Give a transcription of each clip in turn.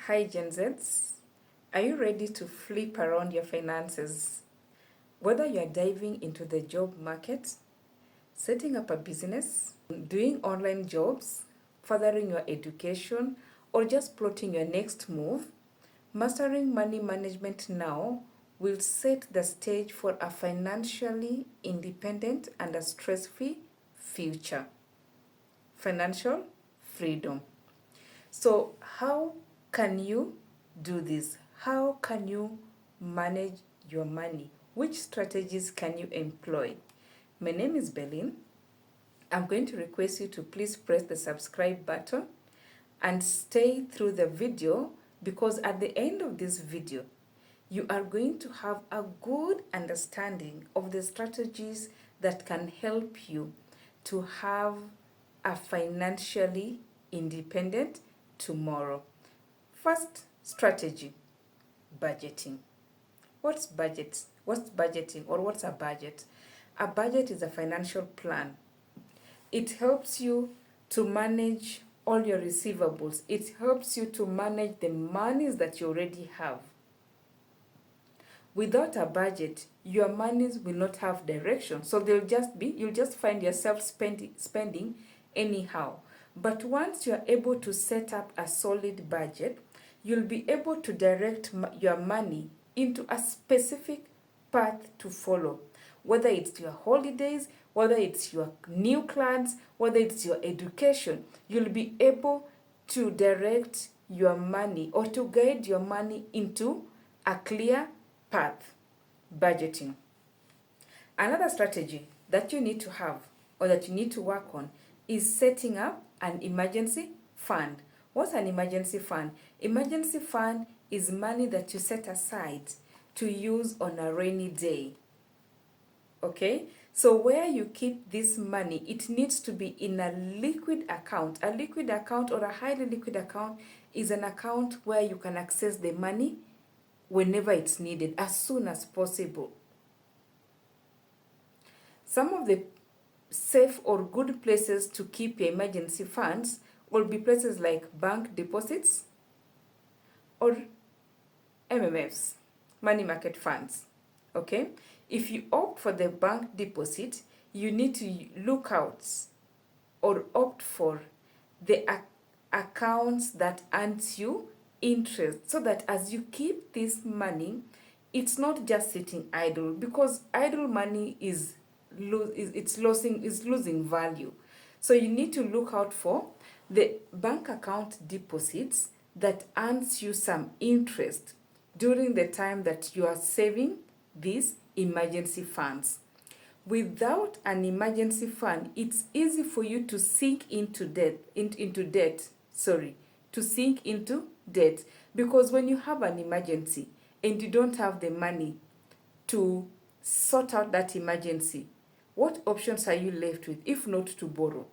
Hi Genz, are you ready to flip around your finances? Whether you are diving into the job market, setting up a business, doing online jobs, furthering your education, or just plotting your next move, mastering money management now will set the stage for a financially independent and a stress-free future. Financial freedom. So, how can you do this? How can you manage your money? Which strategies can you employ? My name is Berlin. I'm going to request you to please press the subscribe button and stay through the video, because at the end of this video, you are going to have a good understanding of the strategies that can help you to have a financially independent tomorrow. First strategy, budgeting. What's budget? What's budgeting, or what's a budget? A budget is a financial plan. It helps you to manage all your receivables. It helps you to manage the monies that you already have. Without a budget, your monies will not have direction. So you'll just find yourself spending anyhow. But once you're able to set up a solid budget, you'll be able to direct your money into a specific path to follow. Whether it's your holidays, whether it's your new plans, whether it's your education, you'll be able to direct your money or to guide your money into a clear path. Budgeting. Another strategy that you need to have or that you need to work on is setting up an emergency fund. What's an emergency fund? Emergency fund is money that you set aside to use on a rainy day. Okay? So where you keep this money, it needs to be in a liquid account. A liquid account or a highly liquid account is an account where you can access the money whenever it's needed, as soon as possible. Some of the safe or good places to keep your emergency funds will be places like bank deposits or MMFs, money market funds. Okay? If you opt for the bank deposit, you need to look out or opt for the accounts that earns you interest, so that as you keep this money, it's not just sitting idle, because idle money is losing value. So you need to look out for the bank account deposits that earns you some interest during the time that you are saving these emergency funds. Without an emergency fund, it's easy for you to sink into debt, because when you have an emergency and you don't have the money to sort out that emergency, what options are you left with if not to borrow?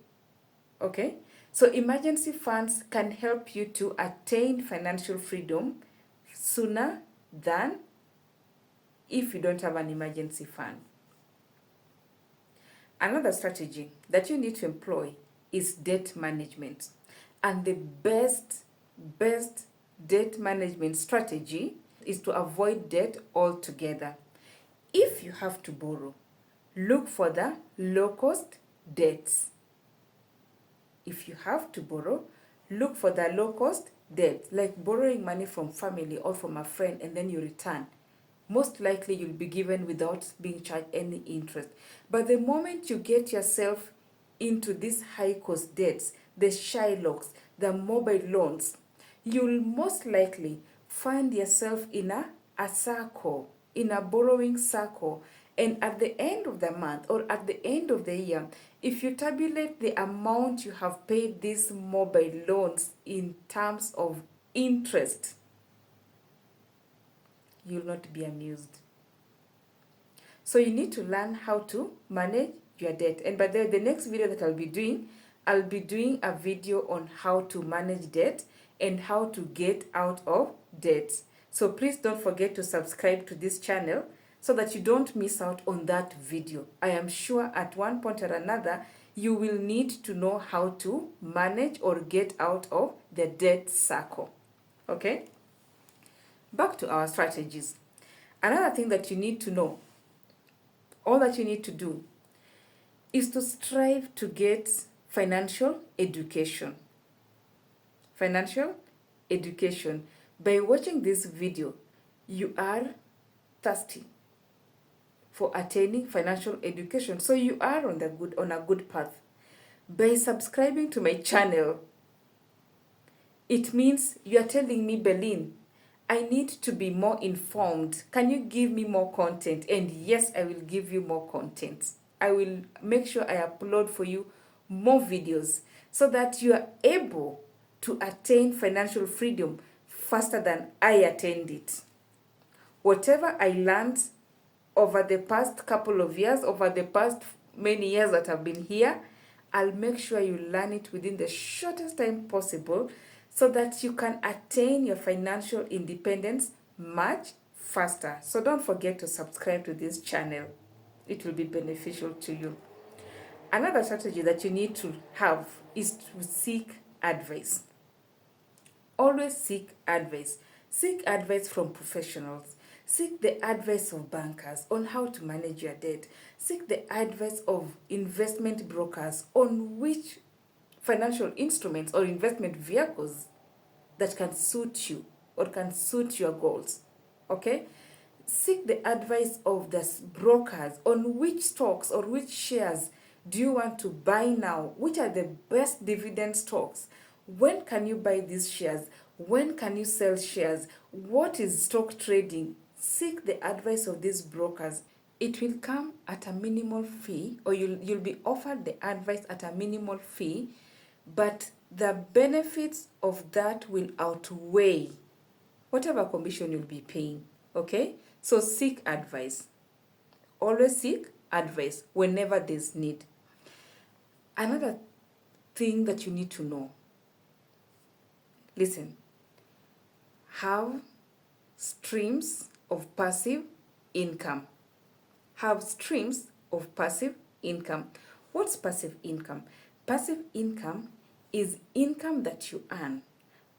Okay? So emergency funds can help you to attain financial freedom sooner than if you don't have an emergency fund. Another strategy that you need to employ is debt management. And the best debt management strategy is to avoid debt altogether. If you have to borrow, look for the low-cost debts. If you have to borrow, look for the low-cost debt, like borrowing money from family or from a friend and then you return. Most likely you'll be given without being charged any interest. But the moment you get yourself into these high-cost debts, the Shylocks, the mobile loans, you'll most likely find yourself in a circle, in a borrowing circle. And at the end of the month or at the end of the year, if you tabulate the amount you have paid these mobile loans in terms of interest, you'll not be amused. So you need to learn how to manage your debt. And by the next video that I'll be doing a video on how to manage debt and how to get out of debt. So please don't forget to subscribe to this channel so that you don't miss out on that video. I am sure at one point or another, you will need to know how to manage or get out of the debt circle. Okay? Back to our strategies. Another thing that you need to know, all that you need to do, is to strive to get financial education. Financial education. By watching this video, you are thirsty for attaining financial education. So you are on a good path. By subscribing to my channel, it means you are telling me, Berlin, I need to be more informed. Can you give me more content? And yes, I will give you more content. I will make sure I upload for you more videos so that you are able to attain financial freedom faster than I attained it. Whatever I learned over the past couple of years, over the past many years that I've been here, I'll make sure you learn it within the shortest time possible so that you can attain your financial independence much faster. So don't forget to subscribe to this channel. It will be beneficial to you. Another strategy that you need to have is to seek advice. Always seek advice. Seek advice from professionals. Seek the advice of bankers on how to manage your debt. Seek the advice of investment brokers on which financial instruments or investment vehicles that can suit you or can suit your goals. Okay? Seek the advice of the brokers on which stocks or which shares do you want to buy now? Which are the best dividend stocks? When can you buy these shares? When can you sell shares? What is stock trading? Seek the advice of these brokers. It will come at a minimal fee, or you'll be offered the advice at a minimal fee, but the benefits of that will outweigh whatever commission you'll be paying. Okay? So seek advice. Always seek advice whenever there's need. Another thing that you need to know. Listen. Have streams of passive income. Have streams of passive income. What's passive income? Passive income is income that you earn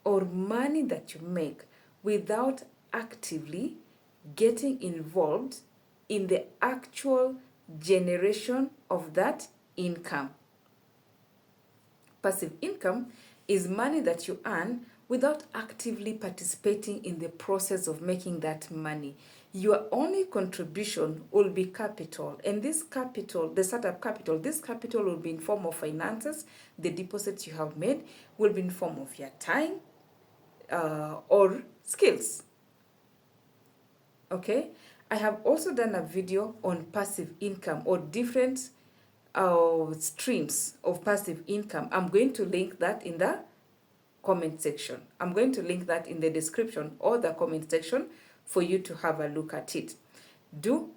or money that you make without actively getting involved in the actual generation of that income. Passive income is money that you earn without actively participating in the process of making that money. Your only contribution will be capital, and this capital, the startup capital, this capital will be in form of finances. The deposits you have made will be in form of your time or skills. Okay, I have also done a video on passive income or different streams of passive income. I'm going to link that in the comment section. I'm going to link that in the description or the comment section for you to have a look at it. Do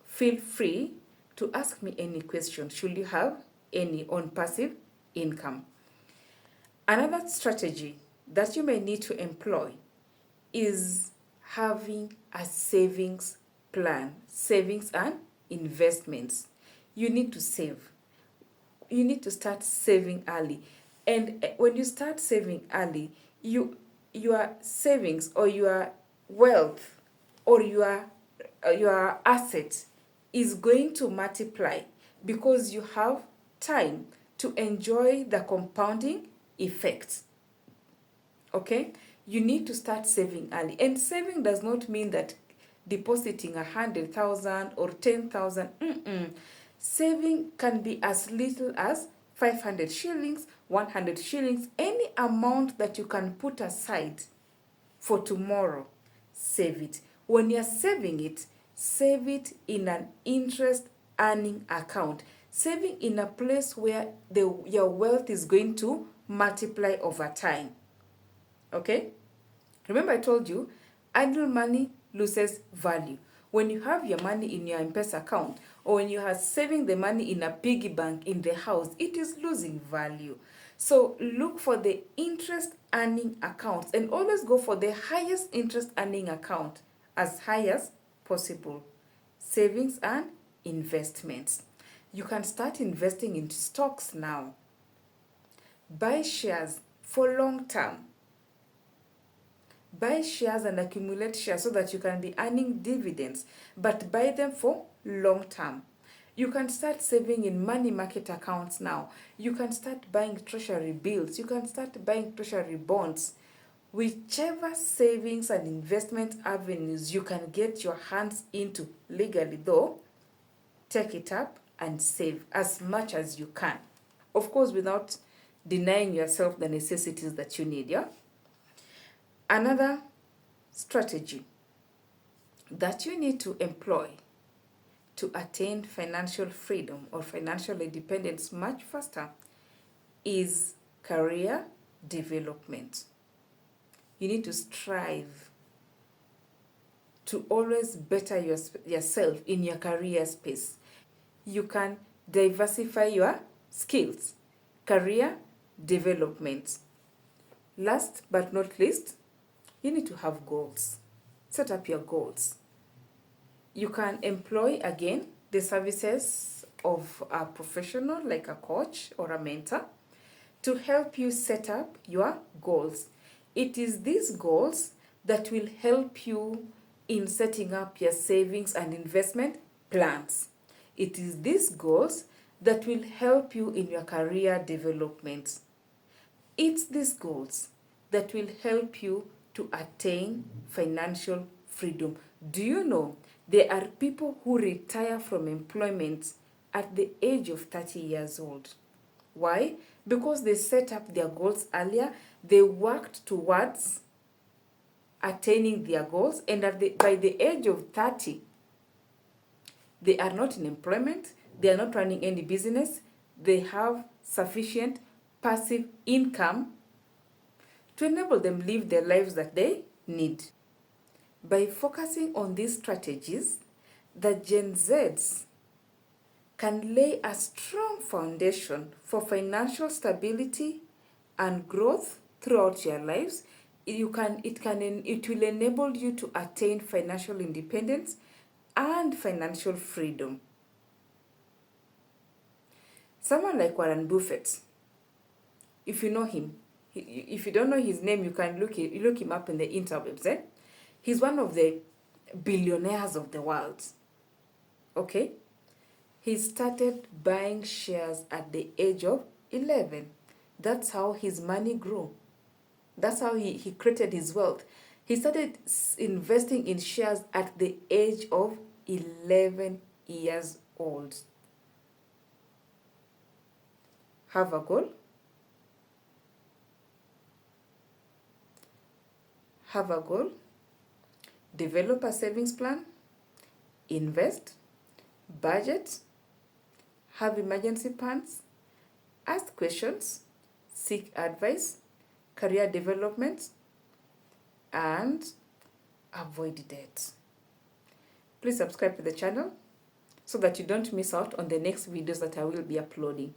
feel free to ask me any questions should you have any on passive income. Another strategy that you may need to employ is having a savings plan, savings and investments. You need to save. You need to start saving early. And when you start saving early, your savings or your wealth or your asset is going to multiply because you have time to enjoy the compounding effect. Okay? You need to start saving early. And saving does not mean that depositing 100,000 or 10,000. Saving can be as little as 500 shillings, 100 shillings, any amount that you can put aside for tomorrow. Save it. When you're saving it, save it in an interest earning account. Saving in a place where your wealth is going to multiply over time. Okay? Remember I told you, idle money loses value. When you have your money in your M-Pesa account or when you are saving the money in a piggy bank in the house, it is losing value. So look for the interest earning accounts and always go for the highest interest earning account as high as possible. Savings and investments. You can start investing in stocks now. Buy shares for long term. Buy shares and accumulate shares so that you can be earning dividends, but buy them for long term. You can start saving in money market accounts now. You can start buying treasury bills. You can start buying treasury bonds. Whichever savings and investment avenues you can get your hands into legally, though, take it up and save as much as you can. Of course, without denying yourself the necessities that you need, yeah? Another strategy that you need to employ to attain financial freedom or financial independence much faster is career development. You need to strive to always better yourself in your career space. You can diversify your skills. Career development. Last but not least, you need to have goals. Set up your goals. You can employ, again, the services of a professional like a coach or a mentor to help you set up your goals. It is these goals that will help you in setting up your savings and investment plans. It is these goals that will help you in your career development. It's these goals that will help you to attain financial freedom. Do you know there are people who retire from employment at the age of 30 years old? Why? Because they set up their goals earlier, they worked towards attaining their goals, and by the age of 30, they are not in employment, they are not running any business, they have sufficient passive income to enable them live the lives that they need. By focusing on these strategies, the Gen Zs can lay a strong foundation for financial stability and growth throughout your lives. It will enable you to attain financial independence and financial freedom. Someone like Warren Buffett, if you know him, if you don't know his name, you can look him up in the interwebs. He's one of the billionaires of the world. Okay? He started buying shares at the age of 11. That's how his money grew. That's how he created his wealth. He started investing in shares at the age of 11 years old. Have a goal. Have a goal. Develop a savings plan. Invest. Budget. Have emergency plans. Ask questions. Seek advice. Career development. And avoid debt. Please subscribe to the channel so that you don't miss out on the next videos that I will be uploading.